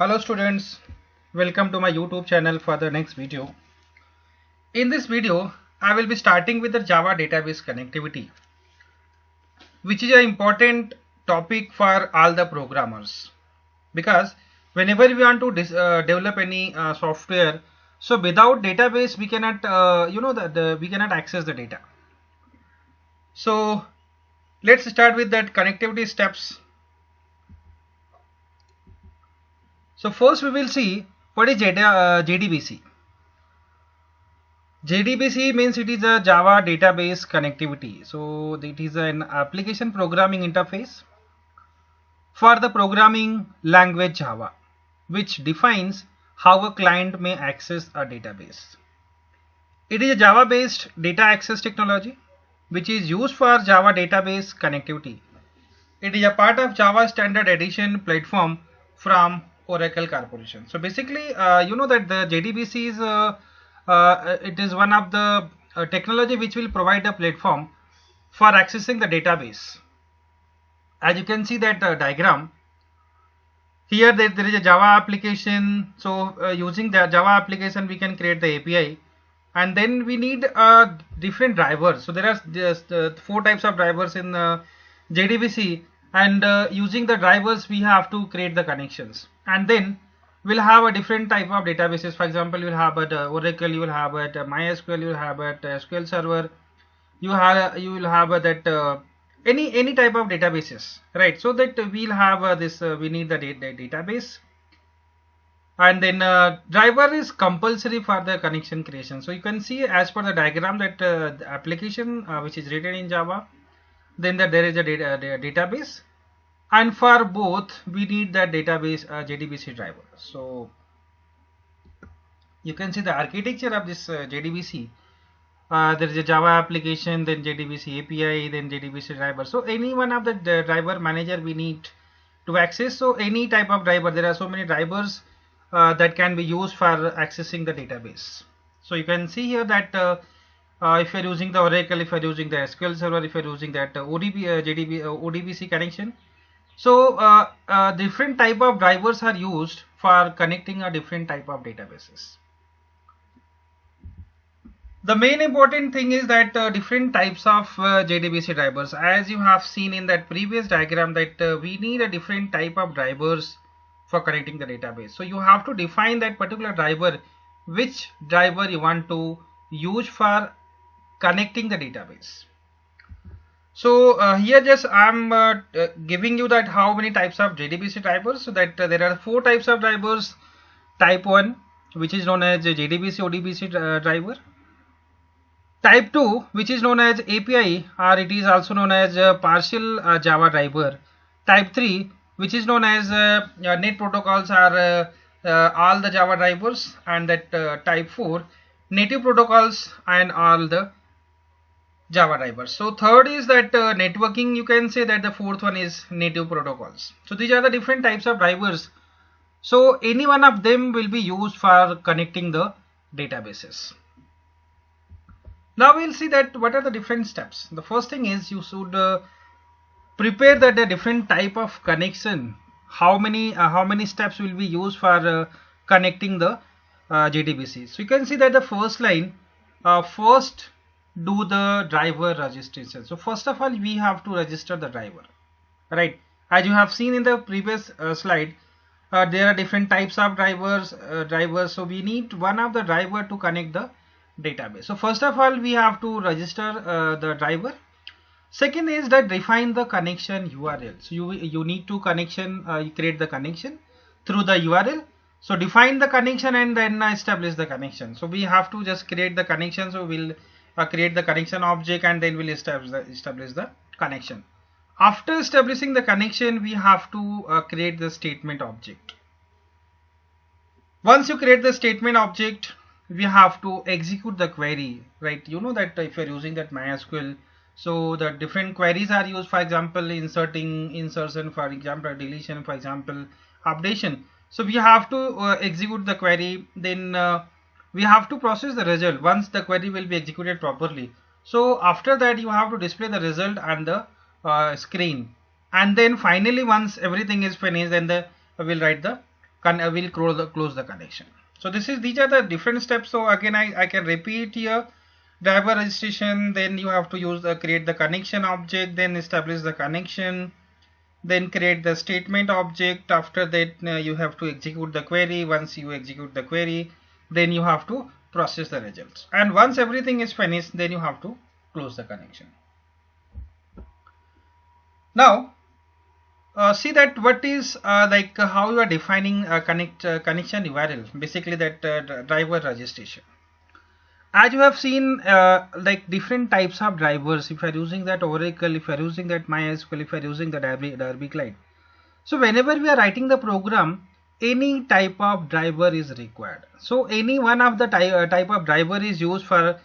Hello students, welcome to my YouTube channel for the next video. In this video, I will be starting with the Java database connectivity, which is an important topic for all the programmers because whenever we want to develop any software, so without database we cannot, we cannot access the data. So let's start with that connectivity steps. So first we will see what is JDBC. JDBC means it is a Java database connectivity. So it is an application programming interface for the programming language Java, which defines how a client may access a database. It is a Java based data access technology which is used for Java database connectivity. It is a part of Java Standard Edition platform from Oracle Corporation. So basically, you know that the JDBC is it is one of the technology which will provide a platform for accessing the database. As you can see that diagram here, there is a Java application. So using the Java application, we can create the API, and then we need different drivers. So there are just 4 types of drivers in JDBC, and using the drivers we have to create the connections, and then we'll have a different type of databases. For example, you will have at Oracle, you will have at MySQL, you will have at SQL Server, you will have that any type of databases, right? So that we'll have this we need the database, and then driver is compulsory for the connection creation. So you can see as per the diagram that the application which is written in Java, then there is a database, and for both we need that database JDBC driver. So you can see the architecture of this JDBC. There is a Java application, then JDBC API, then JDBC driver. So any one of the driver manager we need to access. So any type of driver, there are so many drivers that can be used for accessing the database. So you can see here that if you're using the Oracle, if you're using the SQL Server, if you're using that ODBC connection, so different type of drivers are used for connecting a different type of databases. The main important thing is that different types of JDBC drivers, as you have seen in that previous diagram, that we need a different type of drivers for connecting the database. So you have to define that particular driver, which driver you want to use for connecting the database. So here just I'm giving you that how many types of JDBC drivers. So that there are 4 types of drivers. Type 1, which is known as JDBC ODBC driver. Type 2, which is known as API, or it is also known as partial Java driver. Type 3, which is known as net protocols, are all the Java drivers, and that type 4, native protocols and all the Java drivers. So third is that networking, you can say that the 4th one is native protocols. So these are the different types of drivers. So any one of them will be used for connecting the databases. Now we'll see that what are the different steps. The first thing is you should prepare that a different type of connection. How many steps will be used for connecting the JDBC. So you can see that the first line, first do the driver registration. So first of all we have to register the driver, right? As you have seen in the previous slide, there are different types of drivers. So we need one of the driver to connect the database. So first of all we have to register the driver. Second is that define the connection URL. So you need to create the connection through the URL. So define the connection and then establish the connection. So we have to just create the connection. So we'll create the connection object, and then we'll establish the connection. After establishing the connection, we have to create the statement object. Once you create the statement object, we have to execute the query, right? You know that if you're using that MySQL, so the different queries are used. For example, insertion, for example deletion, for example updation. So we have to execute the query, then we have to process the result once the query will be executed properly. So after that you have to display the result on the screen, and then finally once everything is finished, then we'll write the will close the connection. So these are the different steps. So again, I can repeat here. Driver registration, then you have to use create the connection object, then establish the connection, then create the statement object. After that you have to execute the query. Once you execute the query, then you have to process the results, and once everything is finished, then you have to close the connection. Now see that what is how you are defining connection URL, basically that driver registration. As you have seen, like different types of drivers. If you are using that Oracle, if you are using that MySQL, if you are using the Derby client. So whenever we are writing the program, any type of driver is required. So any one of the type of driver is used for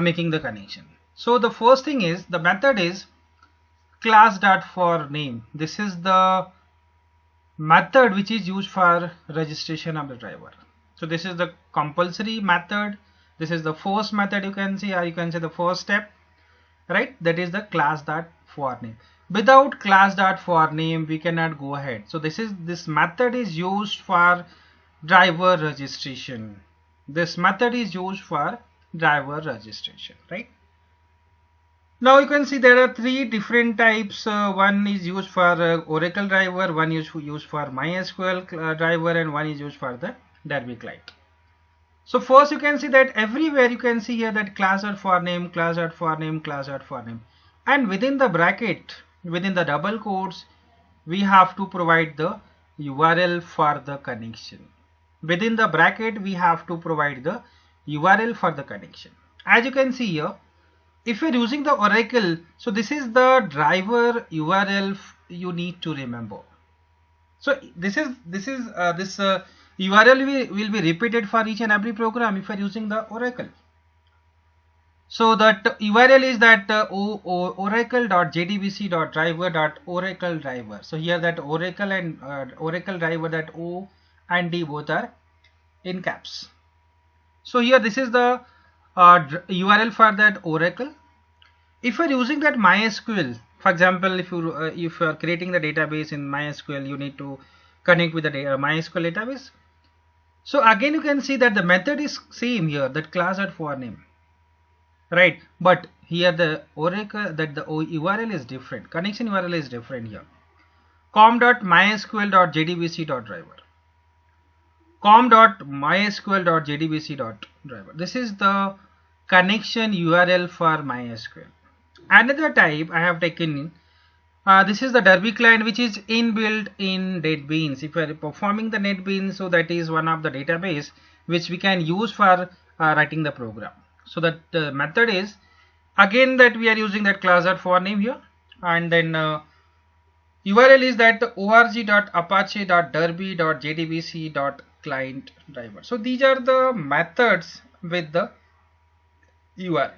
making the connection. So the first thing is, the method is class.forName. This is the method which is used for registration of the driver. So this is the compulsory method. This is the first method, you can see, or you can say the first step, right? That is the class.forName. Without class.forName, we cannot go ahead. So this method is used for driver registration. This method is used for driver registration, right? Now you can see there are three different types. One is used for Oracle driver, one is used for MySQL driver, and one is used for the Derby client. So first you can see that everywhere you can see here that class.forName, class.forName, class.forName, and within the bracket, within the double quotes, we have to provide the URL for the connection. Within the bracket, we have to provide the URL for the connection. As you can see here, if you're using the Oracle, so this is the driver URL you need to remember. So this URL will be repeated for each and every program if you are using the Oracle. So that URL is that oracle.jdbc.driver.oracle driver. So here that Oracle and Oracle driver, that O and D both are in caps. So here this is the URL for that Oracle. If you are using that MySQL, for example, if you are creating the database in MySQL, you need to connect with the MySQL database. So again you can see that the method is same here, that class.forName, right? But here the Oracle, that the URL is different, connection URL is different here. com.mysql.jdbc.driver, com.mysql.jdbc.driver. This is the connection URL for MySQL. Another type I have taken, this is the Derby client, which is inbuilt in NetBeans. If you are performing the NetBeans, so that is one of the database which we can use for writing the program. So that method is again that we are using that class.forName here, and then URL is that org.apache.derby.jdbc.client driver. So these are the methods with the URL.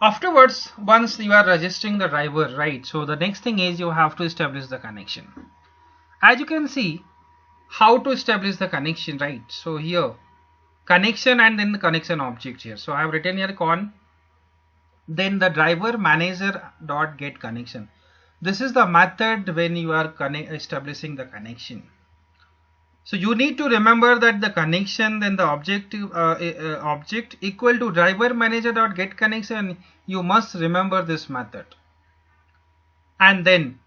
Afterwards, once you are registering the driver, right, so the next thing is you have to establish the connection. As you can see, how to establish the connection, right? So here, connection and then the connection object here. So I have written here con, then the driver manager dot get connection. This is the method when you are establishing the connection. So you need to remember that the connection, then the object equal to driver manager dot get connection. You must remember this method. And then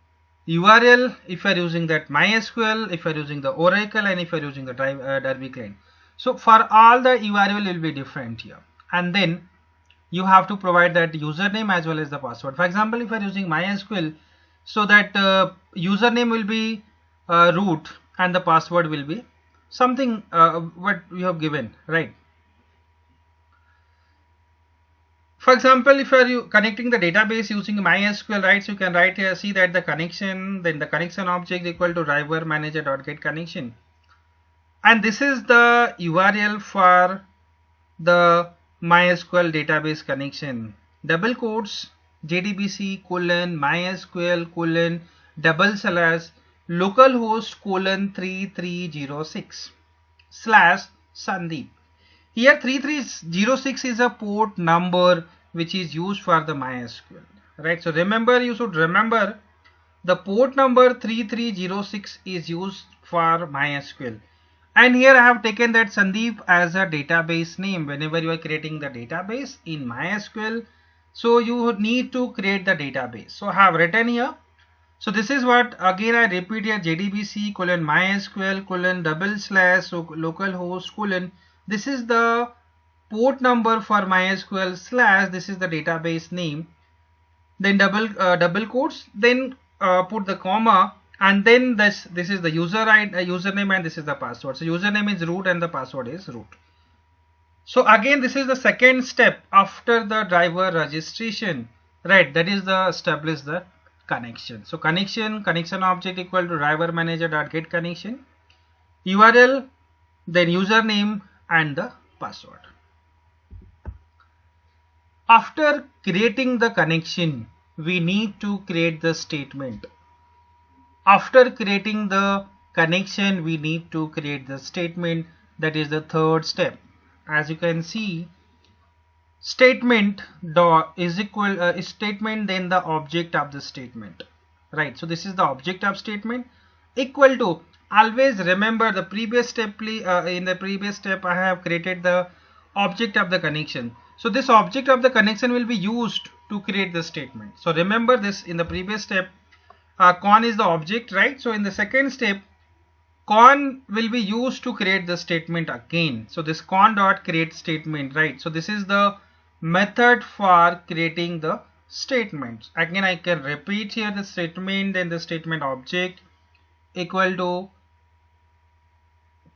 URL, if you are using that MySQL, if you are using the Oracle, and if you are using the Derby client. So for all the URL will be different here. And then you have to provide that username as well as the password. For example, if you are using MySQL, so that username will be root and the password will be something what we have given, right? For example, if you are connecting the database using MySQL, right, so you can write here, see that the connection, then the connection object equal to driver manager dot get connection, and this is the URL for the MySQL database connection, double quotes JDBC : MySQL : / localhost : 3306 / Sandeep. Here 3306 is a port number which is used for the MySQL, right? So remember, you should remember the port number 3306 is used for MySQL. And here I have taken that Sandeep as a database name. Whenever you are creating the database in MySQL, so you need to create the database. So I have written here. So this is what, again I repeat here, JDBC colon MySQL colon / so localhost colon, this is the port number for MySQL / this is the database name, then double quotes, then put the comma, and then this is the username and this is the password. So username is root and the password is root. So again this is the second step after the driver registration, right? That is the establish the connection. So connection object equal to driver manager dot get connection, URL, then username and the password. After creating the connection, we need to create the statement. After creating the connection, we need to create the statement. That is the third step. As you can see, statement dot is equal statement, then the object of the statement, right? So this is the object of statement equal to, always remember the previous step, in the previous step I have created the object of the connection. So this object of the connection will be used to create the statement. So remember this, in the previous step con is the object, right? So in the second step, con will be used to create the statement again. So this con dot create statement, right? So this is the method for creating the statements. Again I can repeat here the statement, then the statement object equal to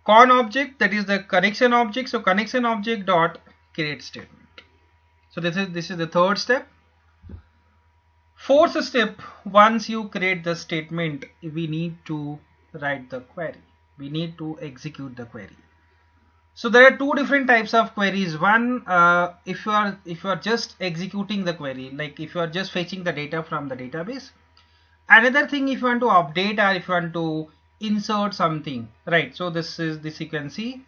con object, that is the connection object. So connection object dot create statement. So this is the third step. Fourth step, once you create the statement, we need to write the query. We need to execute the query. So there are two different types of queries. One, if you are just executing the query, like if you are just fetching the data from the database. Another thing, if you want to update or if you want to insert something, right? So this you can see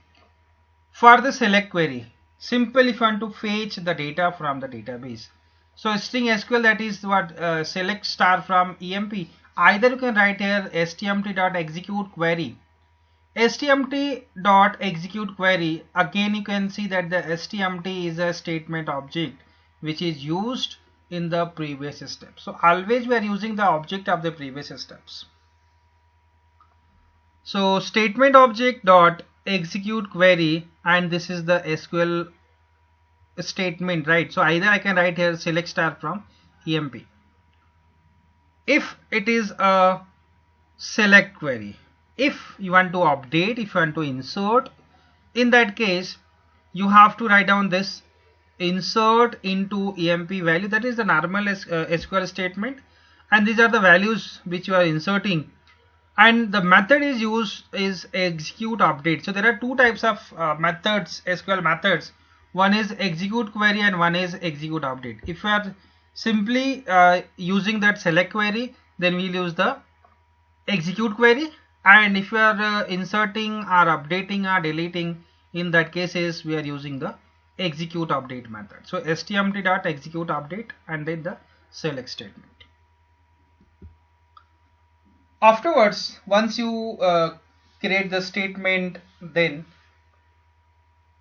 for the select query. Simple, if you want to fetch the data from the database. So string SQL, that is what select star from EMP. Either you can write here stmt.execute query. stmt.execute query, again you can see that the stmt is a statement object which is used in the previous step. So always we are using the object of the previous steps. So statement object dot execute query, and this is the SQL statement, right? So either I can write here select star from EMP. If it is a select query, if you want to update, if you want to insert, in that case you have to write down this insert into EMP value. That is the normal SQL statement, and these are the values which you are inserting, and the method is used is execute update. So there are two types of methods, SQL methods. One is execute query and one is execute update. If you are simply using that select query, then we'll use the execute query, and if you are inserting or updating or deleting, in that cases we are using the execute update method. So stmt.execute update and then the select statement. Afterwards, once you create the statement, then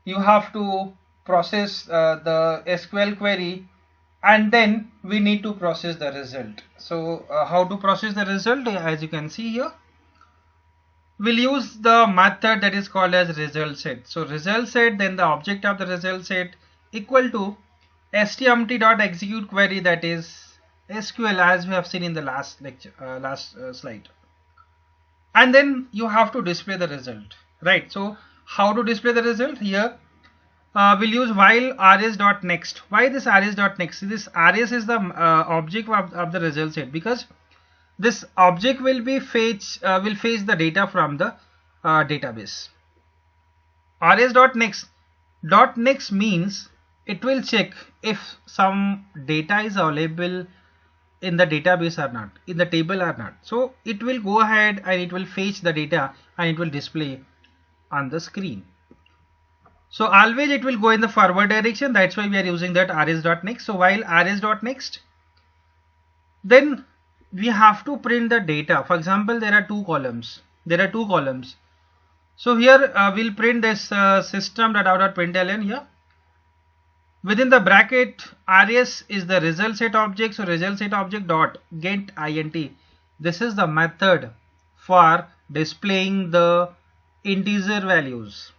you have to process the SQL query, and then we need to process the result. So how to process the result? As you can see here, we'll use the method that is called as result set. So result set, then the object of the result set equal to stmt.execute query, that is SQL, as we have seen in the last lecture, slide. And then you have to display the result, right? So how to display the result? Here we'll use while rs.next. Why this rs.next? This rs is the object of the result set, because this object will be fetch the data from the database. rs.next. .next means it will check if some data is available in the database or not, in the table or not. So it will go ahead and it will fetch the data and it will display on the screen. So always it will go in the forward direction. That's why we are using that rs.next. So while rs.next, then we have to print the data. For example, there are two columns. So here we'll print this system.out.println here. Within the bracket, res is the result set object. So result set object dot get int. This is the method for displaying the integer values.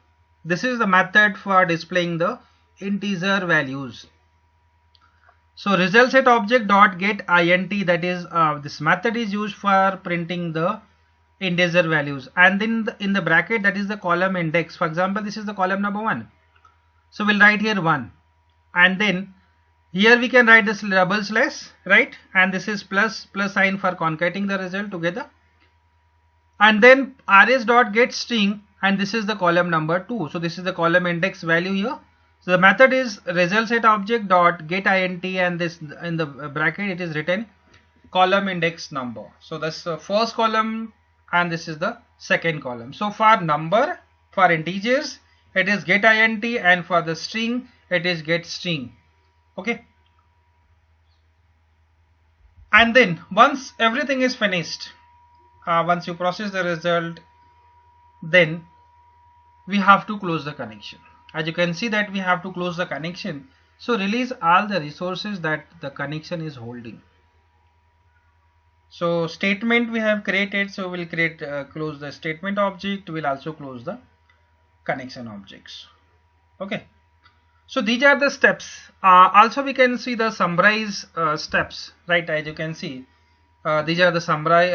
So result set object dot get int, that is this method is used for printing the integer values, and then in the bracket, that is the column index. For example, this is the column number 1. So we'll write here 1, and then here we can write this double slash, right? And this is plus sign for concatenating the result together. And then rs dot get string, and this is the column number 2. So this is the column index value here. So the method is result set object dot get int, and this in the bracket it is written column index number. So that's the first column and this is the second column. So for number, for integers it is get int, and for the string it is get string. Okay. And then once everything is finished, once you process the result, then we have to close the connection. As you can see that we have to close the connection. So release all the resources that the connection is holding. So statement we have created. So we'll close the statement object. We'll also close the connection objects. Okay. So these are the steps. Also we can see the summarize steps, right? As you can see, these are the summary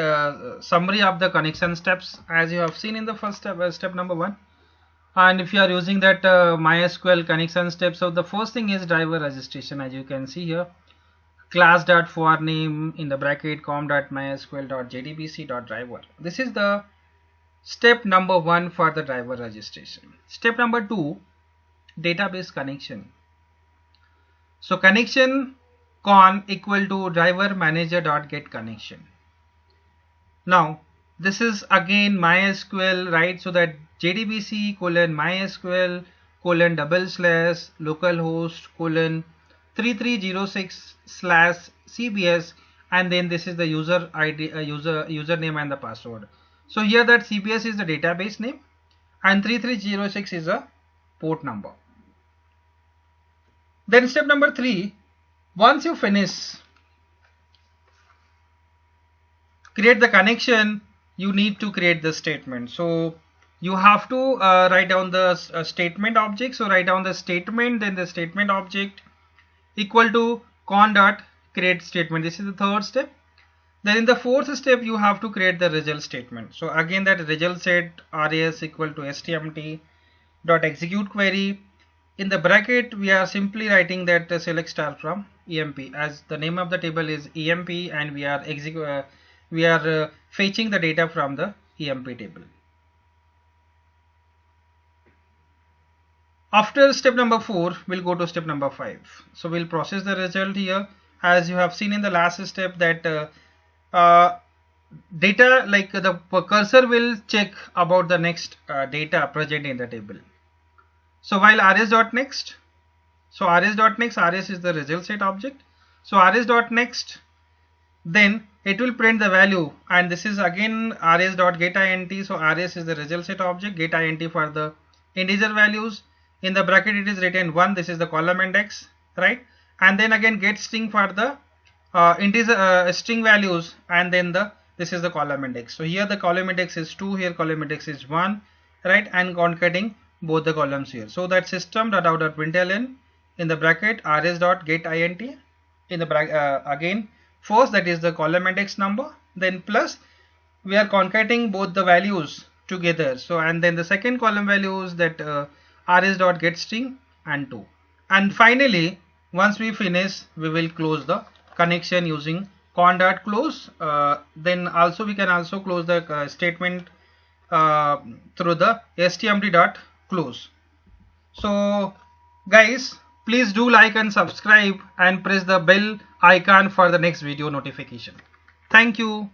of the connection steps, as you have seen in the first step, step number 1. And if you are using that MySQL connection steps, so the first thing is driver registration. As you can see here, class.forName in the bracket com.mysql.jdbc.driver. This is the step number 1 for the driver registration. Step number 2, database connection. So connection con equal to driver manager.get connection. Now this is again MySQL, right? So that JDBC colon MySQL colon / localhost colon 3306 / CBS, and then this is the user ID, username and the password. So here that CBS is the database name and 3306 is a port number. Then step number 3, once you finish create the connection, you need to create the statement. So you have to write down the statement object. So write down the statement, then the statement object equal to con.create statement. This is the third step. Then in the fourth step, you have to create the result statement. So again, that result set res equal to stmt dot execute query. In the bracket, we are simply writing that select star from emp, as the name of the table is emp, and we are fetching the data from the emp table. After step number 4, we'll go to step number 5. So we'll process the result here. As you have seen in the last step, that data, like the cursor will check about the next data present in the table. So while rs.next, rs is the result set object. So rs.next, then it will print the value, and this is again rs.getInt. So rs is the result set object, getInt for the integer values. In the bracket it is written 1, this is the column index, right? And then again get string for the integer string values, and then this is the column index. So here the column index is 2, here column index is 1, right? And concatenating both the columns here. So that system.out.println in the bracket rs.getInt, in the bracket again first, that is the column index number, then plus we are concatenating both the values together. So and then the second column values, that rs.getString and 2. And finally, once we finish, we will close the connection using con.close. Then also we can also close the statement through the stmt.close. So guys, please do like and subscribe and press the bell icon for the next video notification. Thank you.